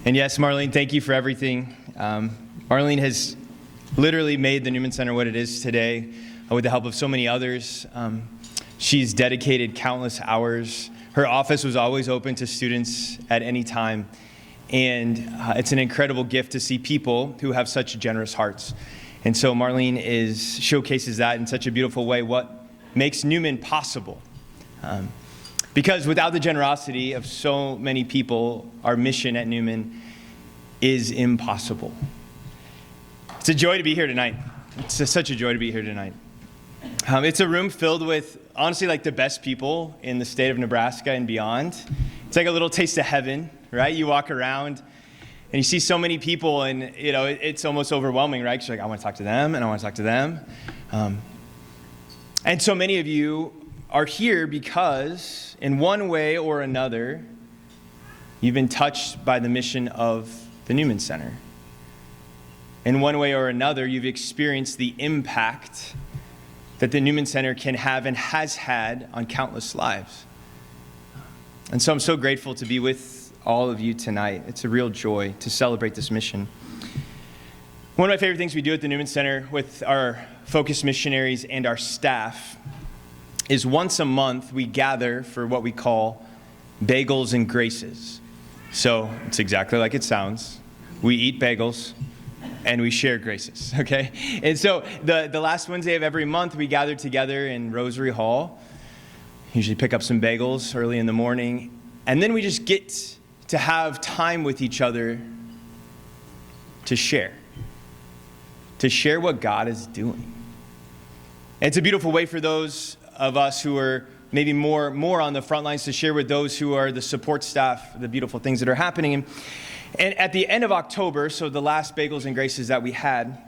And yes, Marlene, thank you for everything. Marlene has literally made the Newman Center what it is today with the help of so many others. She's dedicated countless hours. Her office was always open to students at any time. And it's an incredible gift to see people who have such generous hearts. And so Marlene showcases that in such a beautiful way, what makes Newman possible. Because without the generosity of so many people, our mission at Newman is impossible. It's a joy to be here tonight. It's such a joy to be here tonight. It's a room filled with, honestly, like the best people in the state of Nebraska and beyond. It's like a little taste of heaven, right? You walk around and you see so many people, and it's almost overwhelming, right? 'Cause you're like, I want to talk to them, and I want to talk to them. And so many of you are here because, in one way or another, you've been touched by the mission of the Newman Center. In one way or another, you've experienced the impact that the Newman Center can have and has had on countless lives. And so I'm so grateful to be with all of you tonight. It's a real joy to celebrate this mission. One of my favorite things we do at the Newman Center with our focus missionaries and our staff is once a month we gather for what we call bagels and graces. So it's exactly like it sounds. We eat bagels and we share graces, okay? And so the last Wednesday of every month we gather together in Rosary Hall, usually pick up some bagels early in the morning, and then we just get to have time with each other to share what God is doing. And it's a beautiful way for those of us who are maybe more on the front lines to share with those who are the support staff the beautiful things that are happening. And at the end of October, so the last Bagels and Graces that we had,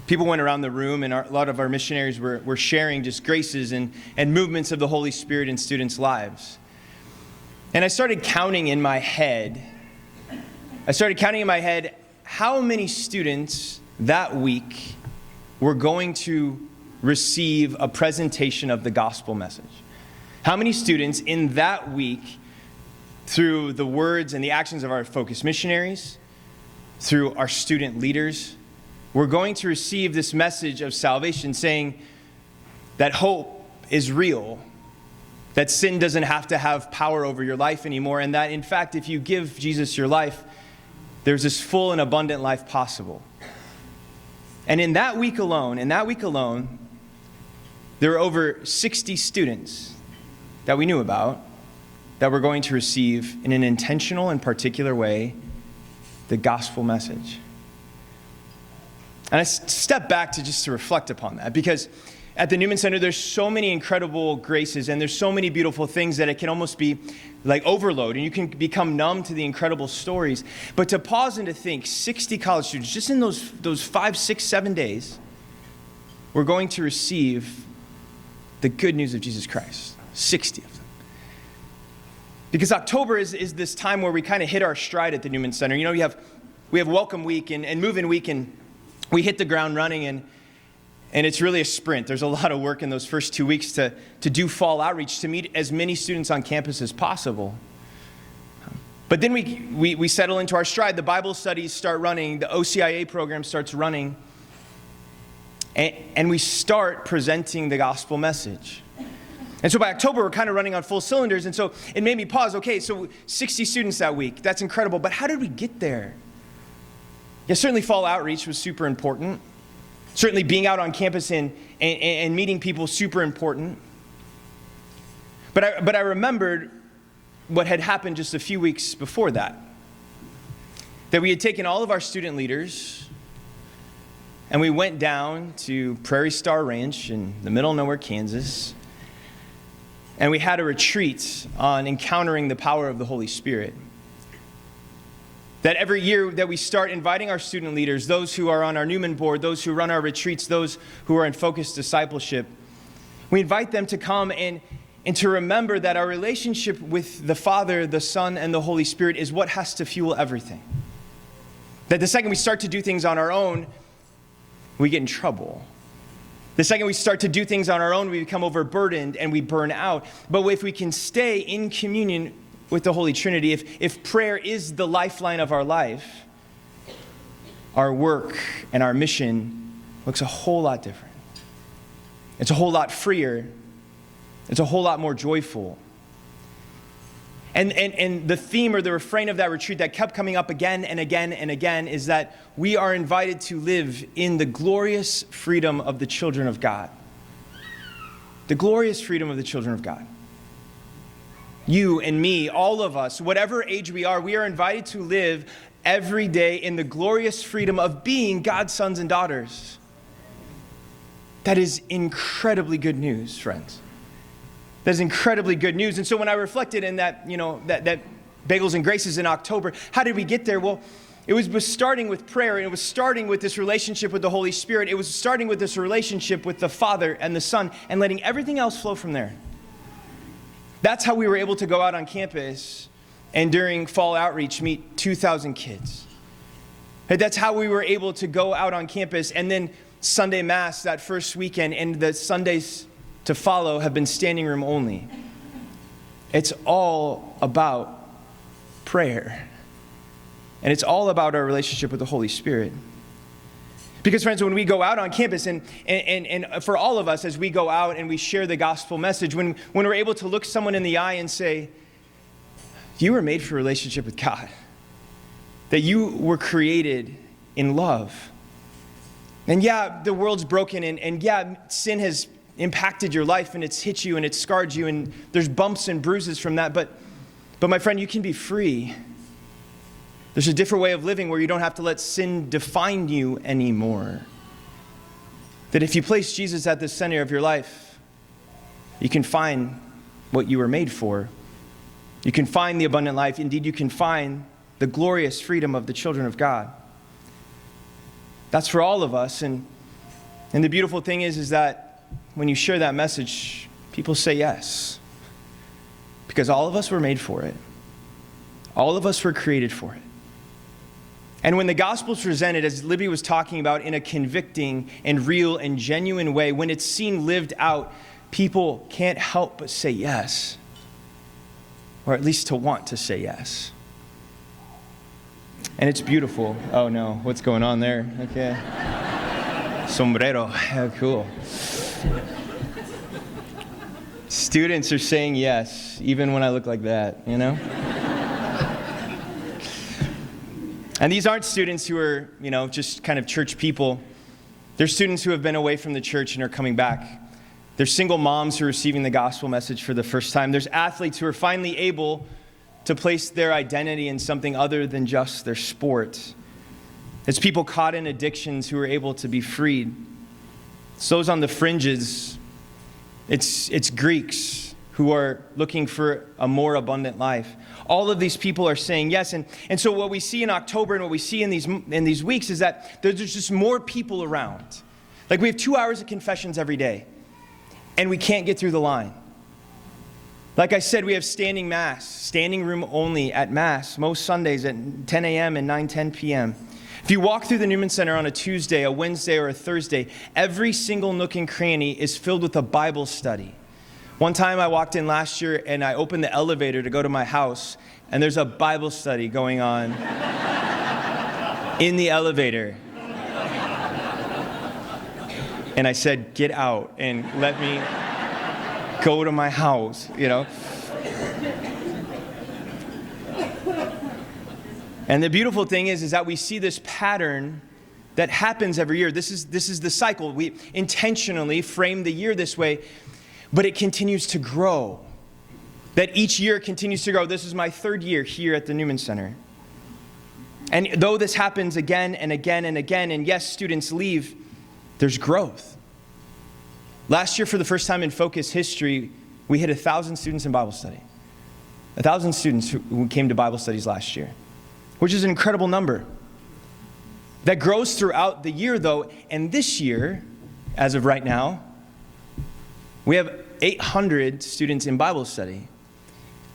people went around the room, and a lot of our missionaries were sharing just graces and movements of the Holy Spirit in students' lives. And I started counting in my head how many students that week were going to receive a presentation of the gospel message. How many students in that week, through the words and the actions of our focus missionaries, through our student leaders, were going to receive this message of salvation, saying that hope is real, that sin doesn't have to have power over your life anymore, and that, in fact, if you give Jesus your life, there's this full and abundant life possible. And in that week alone, there were over 60 students that we knew about that were going to receive, in an intentional and particular way, the gospel message. And I step back to reflect upon that, because at the Newman Center, there's so many incredible graces, and there's so many beautiful things that it can almost be like overload, and you can become numb to the incredible stories. But to pause and to think, 60 college students, just in those 5, 6, 7 days, we're going to receive the good news of Jesus Christ. 60 of them. Because October is this time where we kind of hit our stride at the Newman Center. You know, we have Welcome Week and Move-In Week, and we hit the ground running, and it's really a sprint. There's a lot of work in those first 2 weeks to do fall outreach, to meet as many students on campus as possible. But then we settle into our stride. The Bible studies start running. The OCIA program starts running. And we start presenting the gospel message. And so by October, we're kind of running on full cylinders. And so it made me pause. Okay, so 60 students that week. That's incredible. But how did we get there? Yeah, certainly fall outreach was super important. Certainly being out on campus and meeting people, super important. But I remembered what had happened just a few weeks before that. That we had taken all of our student leaders and we went down to Prairie Star Ranch in the middle of nowhere, Kansas. And we had a retreat on encountering the power of the Holy Spirit. That every year that we start inviting our student leaders, those who are on our Newman board, those who run our retreats, those who are in focused discipleship, we invite them to come and to remember that our relationship with the Father, the Son, and the Holy Spirit is what has to fuel everything. That the second we start to do things on our own, we get in trouble. The second we start to do things on our own, we become overburdened and we burn out. But if we can stay in communion with the Holy Trinity, if prayer is the lifeline of our life, our work and our mission looks a whole lot different. It's a whole lot freer. It's a whole lot more joyful. And the theme or the refrain of that retreat that kept coming up again and again and again is that we are invited to live in the glorious freedom of the children of God. The glorious freedom of the children of God. You and me, all of us, whatever age we are invited to live every day in the glorious freedom of being God's sons and daughters. That is incredibly good news, friends. That is incredibly good news. And so when I reflected in that, that Bagels and Graces in October, how did we get there? Well, it was starting with prayer, and it was starting with this relationship with the Holy Spirit. It was starting with this relationship with the Father and the Son, and letting everything else flow from there. That's how we were able to go out on campus and during fall outreach meet 2,000 kids. That's how we were able to go out on campus and then Sunday Mass that first weekend and the Sundays to follow have been standing room only. It's all about prayer. And it's all about our relationship with the Holy Spirit. Because, friends, when we go out on campus, and for all of us as we go out and we share the gospel message, when we're able to look someone in the eye and say, you were made for a relationship with God. That you were created in love. And yeah, the world's broken, and yeah, sin has impacted your life, and it's hit you, and it's scarred you, and there's bumps and bruises from that, but my friend, you can be free. There's a different way of living where you don't have to let sin define you anymore. That if you place Jesus at the center of your life, you can find what you were made for. You can find the abundant life. Indeed, you can find the glorious freedom of the children of God. That's for all of us. And the beautiful thing is that when you share that message, people say yes. Because all of us were made for it. All of us were created for it. And when the gospel is presented, as Libby was talking about, in a convicting and real and genuine way, when it's seen lived out, people can't help but say yes. Or at least to want to say yes. And it's beautiful. Oh no, what's going on there? Okay. Sombrero, yeah, cool. Students are saying yes, even when I look like that, And these aren't students who are, just kind of church people. They're students who have been away from the church and are coming back. There's single moms who are receiving the gospel message for the first time. There's athletes who are finally able to place their identity in something other than just their sport. It's people caught in addictions who are able to be freed. It's those on the fringes. It's Greeks who are looking for a more abundant life. All of these people are saying yes. And so what we see in October and what we see in these weeks is that there's just more people around. Like we have 2 hours of confessions every day. And we can't get through the line. Like I said, we have standing Mass, standing room only at Mass, most Sundays at 10 a.m. and 9:10 p.m. If you walk through the Newman Center on a Tuesday, a Wednesday, or a Thursday, every single nook and cranny is filled with a Bible study. One time I walked in last year and I opened the elevator to go to my house, and there's a Bible study going on in the elevator. And I said, get out and let me go to my house, And the beautiful thing is that we see this pattern that happens every year. This is the cycle. We intentionally frame the year this way, but it continues to grow. That each year continues to grow. This is my third year here at the Newman Center. And though this happens again and again and again, and yes, students leave, there's growth. Last year, for the first time in Focus history, we hit 1,000 students in Bible study. 1,000 students who came to Bible studies last year, which is an incredible number. That grows throughout the year, though, and this year, as of right now, we have 800 students in Bible study,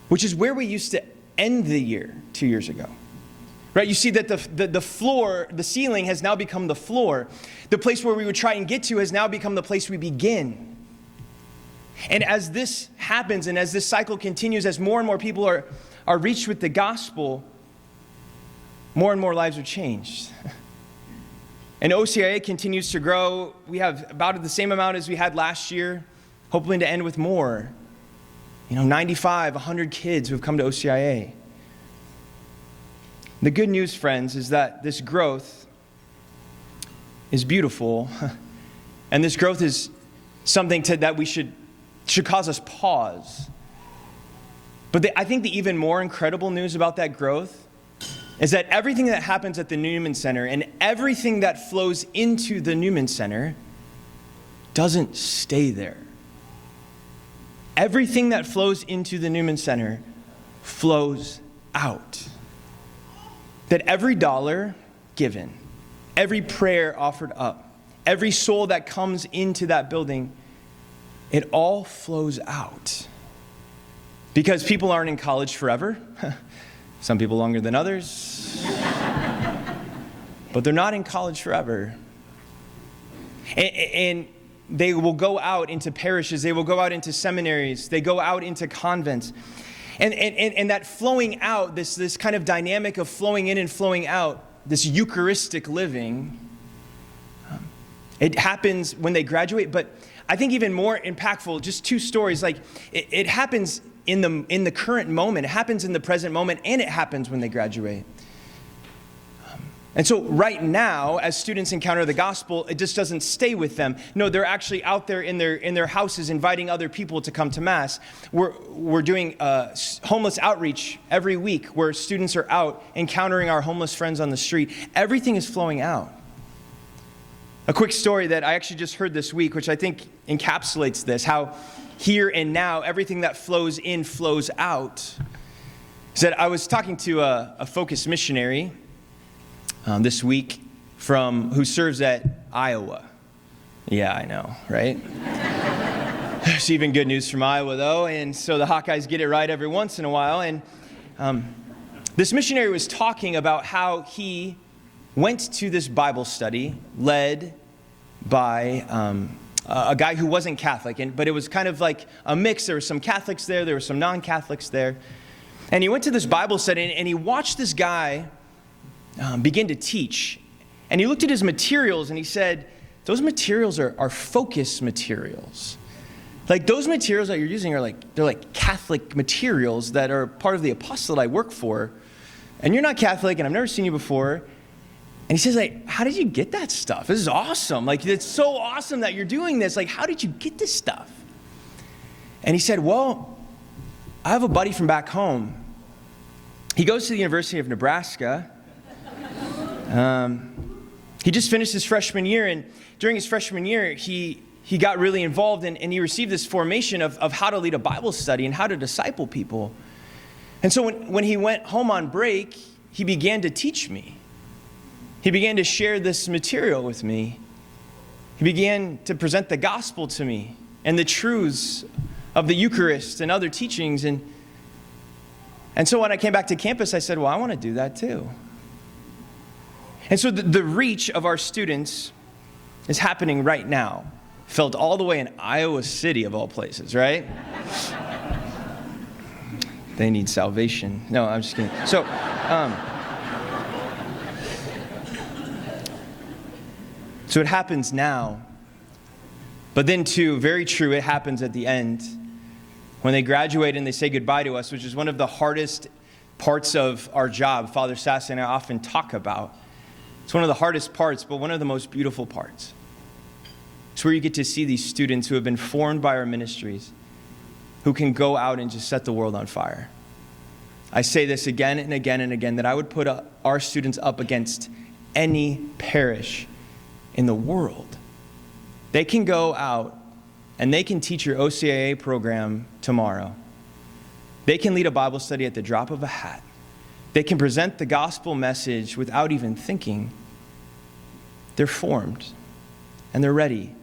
which is where we used to end the year 2 years ago. Right, you see that the floor, the ceiling has now become the floor. The place where we would try and get to has now become the place we begin. And as this happens and as this cycle continues, as more and more people are reached with the gospel, more and more lives are changed. And OCIA continues to grow. We have about the same amount as we had last year, hoping to end with more. 95, 100 kids who have come to OCIA. The good news, friends, is that this growth is beautiful. And this growth is something that we should cause us pause. But I think the even more incredible news about that growth is that everything that happens at the Newman Center and everything that flows into the Newman Center doesn't stay there. Everything that flows into the Newman Center flows out. That every dollar given, every prayer offered up, every soul that comes into that building, it all flows out. Because people aren't in college forever. Some people longer than others. But they're not in college forever. And they will go out into parishes. They will go out into seminaries. They go out into convents. And that flowing out, this kind of dynamic of flowing in and flowing out, this Eucharistic living, it happens when they graduate. But I think even more impactful, just two stories. Like it happens in the current moment. It happens in the present moment, and it happens when they graduate. And so right now, as students encounter the gospel, it just doesn't stay with them. No, they're actually out there in their houses inviting other people to come to Mass. We're doing homeless outreach every week where students are out encountering our homeless friends on the street. Everything is flowing out. A quick story that I actually just heard this week, which I think encapsulates this, how here and now, everything that flows in flows out. Is that I was talking to a Focus missionary this week who serves at Iowa. Yeah, I know, right? There's even good news from Iowa, though, and so the Hawkeyes get it right every once in a while. And this missionary was talking about how he went to this Bible study led by a guy who wasn't Catholic, but it was kind of like a mix. There were some Catholics there were some non-Catholics there. And he went to this Bible study, and he watched this guy begin to teach. And he looked at his materials, and he said, those materials are focus materials. Like, those materials that you're using they're like Catholic materials that are part of the apostolate I work for. And you're not Catholic, and I've never seen you before. And he says, like, how did you get that stuff? This is awesome. Like, it's so awesome that you're doing this. Like, how did you get this stuff? And he said, well, I have a buddy from back home. He goes to the University of Nebraska. He just finished his freshman year, and during his freshman year, he got really involved, and he received this formation of how to lead a Bible study and how to disciple people. And so when he went home on break, he began to teach me. He began to share this material with me. He began to present the gospel to me and the truths of the Eucharist and other teachings. And so when I came back to campus, I said, well, I want to do that too. And so the reach of our students is happening right now. Felt all the way in Iowa City, of all places, right? They need salvation. No, I'm just kidding. So it happens now. But then too, very true, it happens at the end. When they graduate and they say goodbye to us, which is one of the hardest parts of our job, Father Sassy and I often talk about. It's one of the hardest parts, but one of the most beautiful parts. It's where you get to see these students who have been formed by our ministries, who can go out and just set the world on fire. I say this again and again and again, that I would put our students up against any parish in the world. They can go out and they can teach your OCIA program tomorrow. They can lead a Bible study at the drop of a hat. They can present the gospel message without even thinking. They're formed and they're ready.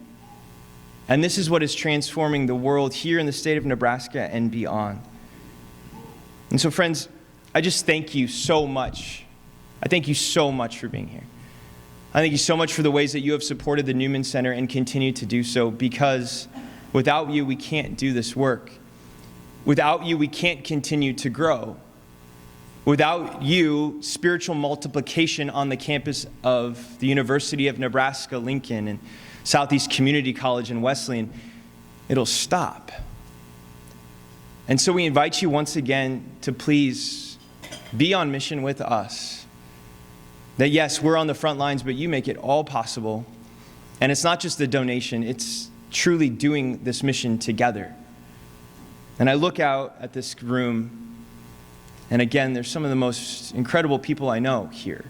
And this is what is transforming the world here in the state of Nebraska and beyond. And so, friends, I just thank you so much. I thank you so much for being here. I thank you so much for the ways that you have supported the Newman Center and continue to do so, because without you, we can't do this work. Without you, we can't continue to grow. Without you, spiritual multiplication on the campus of the University of Nebraska-Lincoln and Southeast Community College and Wesleyan, it'll stop. And so we invite you once again to please be on mission with us. That yes, we're on the front lines, but you make it all possible. And it's not just a donation, it's truly doing this mission together. And I look out at this room, and again, there's some of the most incredible people I know here.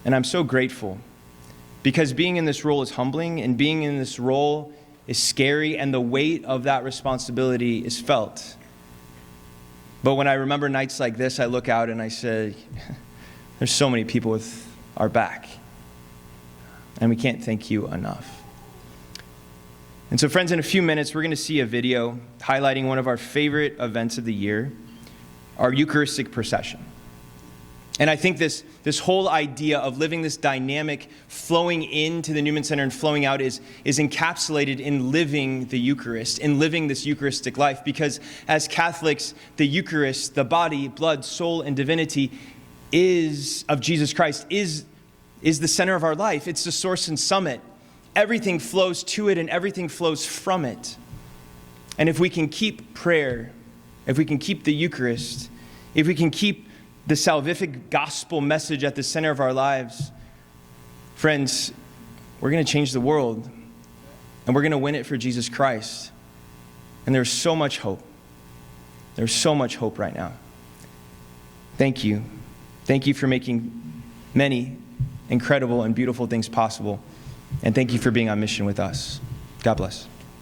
And I'm so grateful, because being in this role is humbling, and being in this role is scary, and the weight of that responsibility is felt. But when I remember nights like this, I look out and I say, there's so many people with our back, and we can't thank you enough. And so, friends, in a few minutes, we're going to see a video highlighting one of our favorite events of the year, our Eucharistic procession. And I think this whole idea of living this dynamic, flowing into the Newman Center and flowing out is encapsulated in living the Eucharist, in living this Eucharistic life. Because as Catholics, the Eucharist, the body, blood, soul, and divinity of Jesus Christ is the center of our life. It's the source and summit. Everything flows to it and everything flows from it. And if we can keep prayer, if we can keep the Eucharist, if we can keep the salvific gospel message at the center of our lives, friends, we're going to change the world, and we're going to win it for Jesus Christ. And there's so much hope. There's so much hope right now. Thank you. Thank you for making many incredible and beautiful things possible. And thank you for being on mission with us. God bless.